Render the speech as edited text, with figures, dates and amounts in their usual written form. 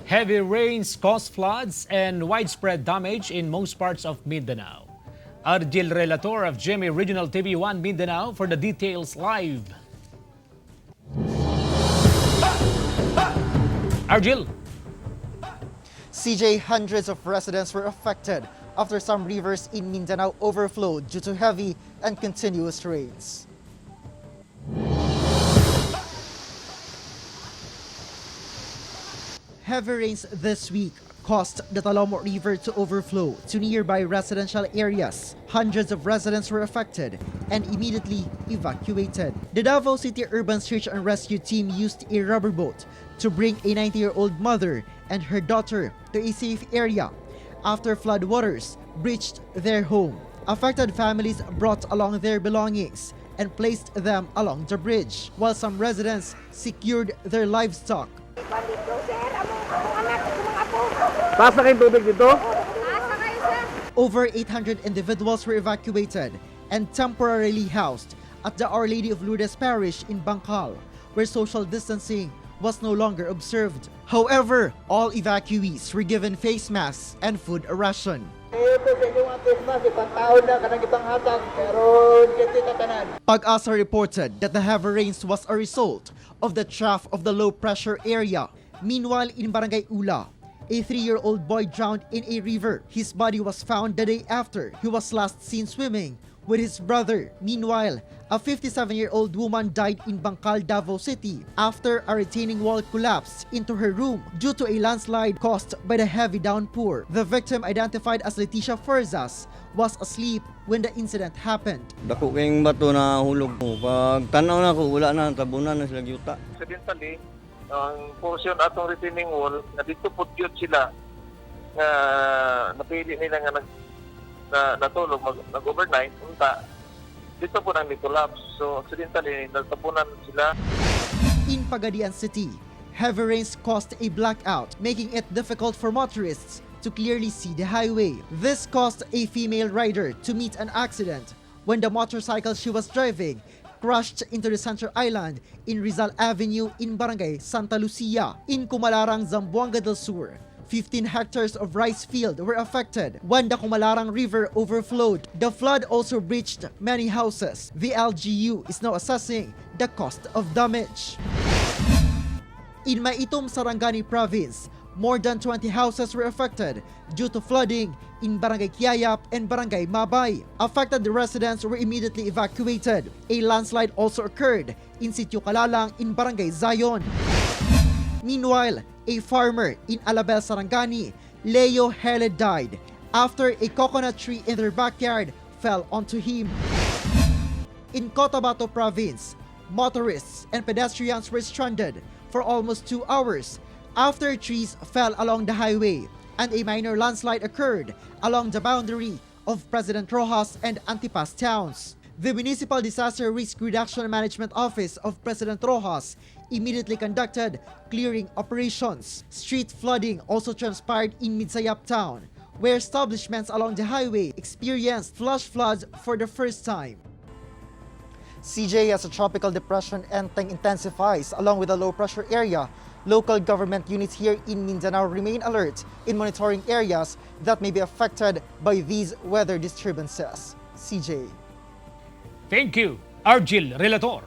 Heavy rains caused floods and widespread damage in most parts of Mindanao. Argil Relator of GMA Regional TV1 Mindanao for the details live. Argil. CJ, hundreds of residents were affected after some rivers in Mindanao overflowed due to heavy and continuous rains. Heavy rains this week caused the Talomo River to overflow to nearby residential areas. Hundreds of residents were affected and immediately evacuated. The Davao City Urban Search and Rescue Team used a rubber boat to bring a 90-year-old mother and her daughter to a safe area after floodwaters breached their home. Affected families brought along their belongings and placed them along the bridge, while some residents secured their livestock. Taas na kayong tubig dito? Over 800 individuals were evacuated and temporarily housed at the Our Lady of Lourdes Parish in Bangkal, where social distancing was no longer observed. However, all evacuees were given face masks and food ration. PAGASA reported that the heavy rains was a result of the trough of the low-pressure area. Meanwhile, in Barangay Ula, a 3-year-old boy drowned in a river. His body was found the day after he was last seen swimming with his brother. Meanwhile, a 57-year-old woman died in Bangkal, Davao City after a retaining wall collapsed into her room due to a landslide caused by the heavy downpour. The victim, identified as Leticia Forzas, was asleep when the incident happened. Dako kayong bato na hulog mo. Pag tanaw na ko, wala na, tabunan na sila yuta. Incidentally, ang portion atong retaining wall, na dito po yun sila na napili nila nga natulog, nag-overnight, unta, dito po nang collapse. So, accidentally, nagtapunan sila. In PAGADIAN City, heavy rains caused a blackout, making it difficult for motorists to clearly see the highway. This caused a female rider to meet an accident when the motorcycle she was driving crashed into the center island in Rizal Avenue in Barangay Santa Lucia. In Kumalarang, Zamboanga del Sur, 15 hectares of rice field were affected when the Kumalarang River overflowed. The flood also breached many houses. The LGU is now assessing the cost of damage. In Maitom, Sarangani Province, more than 20 houses were affected due to flooding in Barangay Kiayap and Barangay Mabay. Affected residents were immediately evacuated. A landslide also occurred in Sitio Kalalang in Barangay Zion. Meanwhile, a farmer in Alabel, Sarangani, Leo Hele, died after a coconut tree in their backyard fell onto him. In COTABATO Province, motorists and pedestrians were stranded for almost 2 hours after trees fell along the highway and a minor landslide occurred along the boundary of President Roxas and Antipas towns. The Municipal Disaster Risk Reduction and Management Office of President Roxas immediately conducted clearing operations. Street flooding also transpired in Midsayap town, where establishments along the highway experienced flash floods for the first time. CJ, as a tropical depression enteng intensifies along with the low-pressure area, local government units here in Mindanao remain alert in monitoring areas that may be affected by these weather disturbances. CJ. Thank you, Argil Relator.